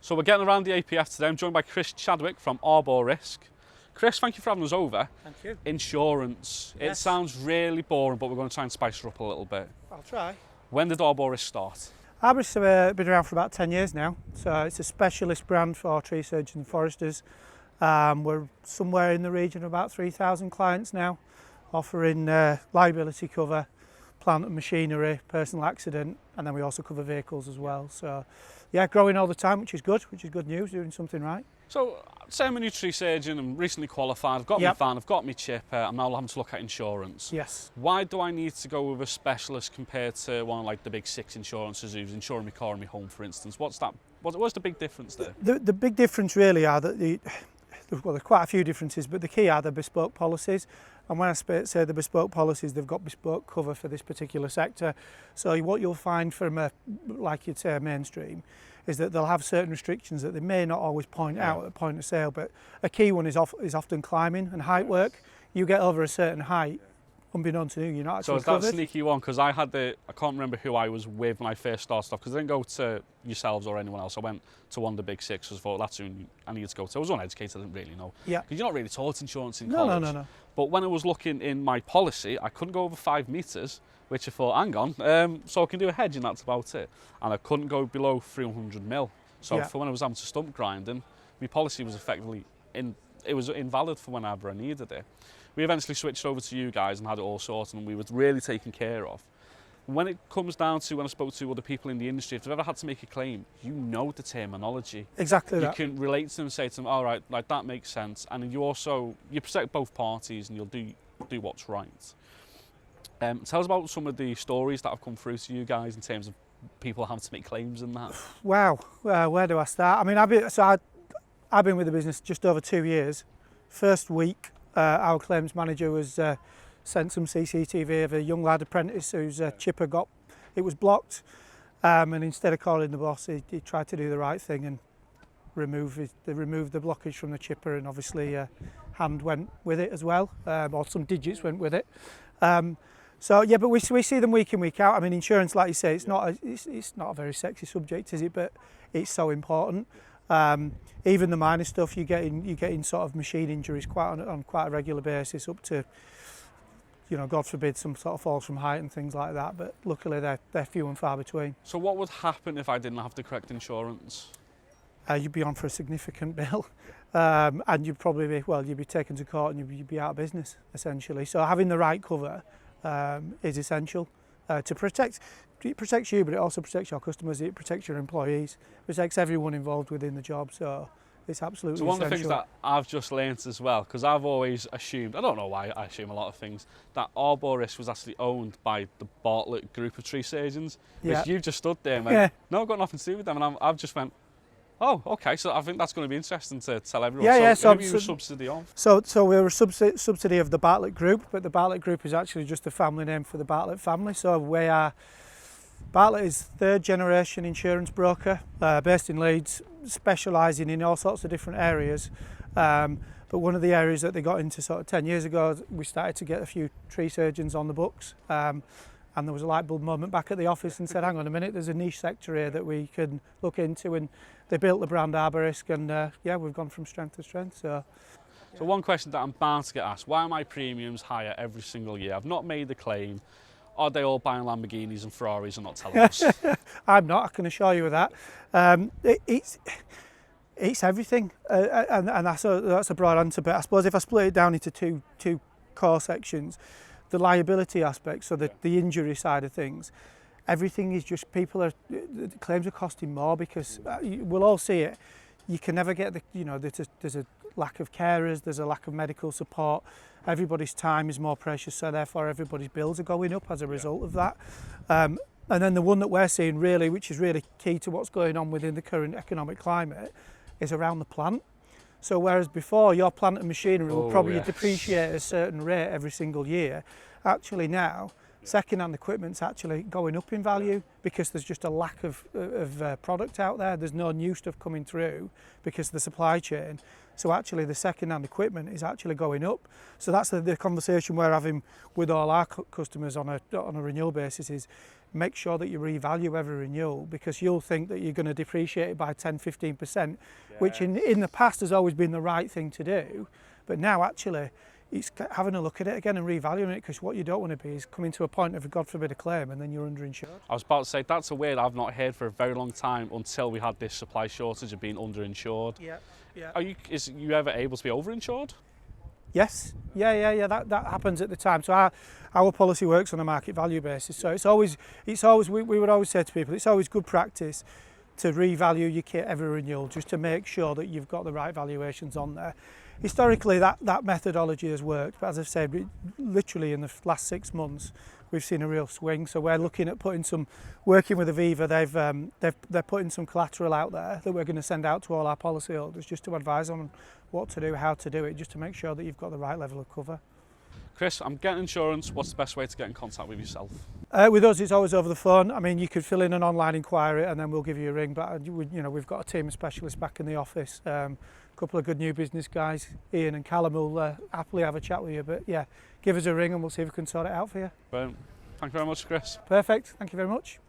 So we're getting around the APF today. I'm joined by Chris Chadwick from Arborisk. Chris, thank you for having us over. Thank you. Insurance. Yes. It sounds really boring, but we're going to try and spice it up a little bit. I'll try. When did Arborisk start? Arborisk have been around for about 10 years now. So it's a specialist brand for tree surgeons and foresters. We're somewhere in the region of about 3,000 clients now, offering liability cover, plant and machinery, personal accident, and then we also cover vehicles as well. So yeah, growing all the time, which is good news, doing something right. So, say I'm a new tree surgeon, I'm recently qualified, I've got my van, I've got my chip, I'm now having to look at insurance. Yes. Why do I need to go with a specialist compared to one of like the big 6 insurances who's insuring my car and my home, for instance? What's the big difference there? The big difference really are that well, there's quite a few differences, but the key are the bespoke policies. And when I say the bespoke policies, they've got bespoke cover for this particular sector. So what you'll find from like you'd say a mainstream, is that they'll have certain restrictions that they may not always point out at point of sale, but a key one is often climbing and height work. You get over a certain height, unbeknownst to you, you're not actually covered. So is that sneaky one? Because I can't remember who I was with when I first started off, because I didn't go to yourselves or anyone else. I went to one of the big 6 because I thought that's who I needed to go to. I was uneducated, I didn't really know. Yeah. Because you're not really taught insurance in college. No. But when I was looking in my policy, I couldn't go over 5 metres, which I thought, hang on, so I can do a hedge and that's about it. And I couldn't go below 300 mil. So for when I was having to stump grinding, my policy was effectively invalid for whenever I needed it. We eventually switched over to you guys and had it all sorted, and we were really taken care of. When it comes down to when I spoke to other people in the industry, if they've ever had to make a claim, you know the terminology. Exactly that. You can relate to them and say to them, all right, like that makes sense. And you protect both parties and you'll do what's right. Tell us about some of the stories that have come through to you guys in terms of people having to make claims and that. Wow, where do I start? I mean, I've been with the business just over 2 years. First week, our claims manager was sent some CCTV of a young lad apprentice whose chipper was blocked, and instead of calling the boss, he tried to do the right thing and remove the blockage from the chipper, and obviously hand went with it as well, or some digits went with it. So yeah, but we see them week in, week out. I mean, insurance, like you say, it's not a very sexy subject, is it? But it's so important. Even the minor stuff, you get in sort of machine injuries on quite a regular basis, up to, God forbid, some sort of falls from height and things like that. But luckily, they're few and far between. So what would happen if I didn't have the correct insurance? You'd be on for a significant bill, and you'd be taken to court and you'd be out of business essentially. So having the right cover is essential to protect. It protects you, but it also protects your customers, it protects your employees, it protects everyone involved within the job, so it's absolutely essential. So one of the things that I've just learnt as well, because I've always assumed, I don't know why I assume a lot of things, that Arborisk was actually owned by the Bartlett group of tree surgeons, which you've just stood there and went, no, I've got nothing to do with them, and I've just went, oh, okay, so I think that's going to be interesting to tell everyone. So maybe you're a subsidy of? So we're a subsidy of the Bartlett Group, but the Bartlett Group is actually just a family name for the Bartlett family. So Bartlett is 3rd generation insurance broker, based in Leeds, specialising in all sorts of different areas. But one of the areas that they got into sort of 10 years ago, we started to get a few tree surgeons on the books. And there was a light bulb moment back at the office and said, hang on a minute, there's a niche sector here that we can look into, and they built the brand Arborisk, and we've gone from strength to strength. So one question that I'm bound to get asked, why are my premiums higher every single year? I've not made the claim. Are they all buying Lamborghinis and Ferraris and not telling us? I'm not, I can assure you of that. It's everything, and that's a broad answer, but I suppose if I split it down into two core sections, the liability aspect, so the injury side of things, everything is just the claims are costing more because we'll all see it. You can never get there's a lack of carers, there's a lack of medical support. Everybody's time is more precious, so therefore everybody's bills are going up as a result of that. And then the one that we're seeing really, which is really key to what's going on within the current economic climate, is around the plant. So whereas before your plant and machinery will probably depreciate at a certain rate every single year, actually now second-hand equipment's actually going up in value because there's just a lack of product out there. There's no new stuff coming through because of the supply chain. So actually the second-hand equipment is actually going up. So that's the conversation we're having with all our customers on a renewal basis make sure that you revalue every renewal, because you'll think that you're going to depreciate it by 10-15%, which in the past has always been the right thing to do, but now actually it's having a look at it again and revaluing it, because what you don't want to be is coming to a point of, God forbid, a claim and then you're underinsured. I was about to say, that's a word I've not heard for a very long time until we had this supply shortage of being underinsured. Yeah. Are you ever able to be overinsured? Yes, yeah. That happens at the time. So our policy works on a market value basis. So it's always we would always say to people, it's always good practice to revalue your kit every renewal, just to make sure that you've got the right valuations on there. Historically, that methodology has worked, but as I've said, literally in the last 6 months, we've seen a real swing. So we're looking at working with Aviva. They're putting some collateral out there that we're going to send out to all our policyholders, just to advise them on what to do, how to do it, just to make sure that you've got the right level of cover. Chris, I'm getting insurance. What's the best way to get in contact with yourself? With us, it's always over the phone. I mean, you could fill in an online inquiry and then we'll give you a ring. But we've got a team of specialists back in the office. A couple of good new business guys, Ian and Callum, will happily have a chat with you. But yeah, give us a ring and we'll see if we can sort it out for you. Brilliant. Thank you very much, Chris. Perfect. Thank you very much.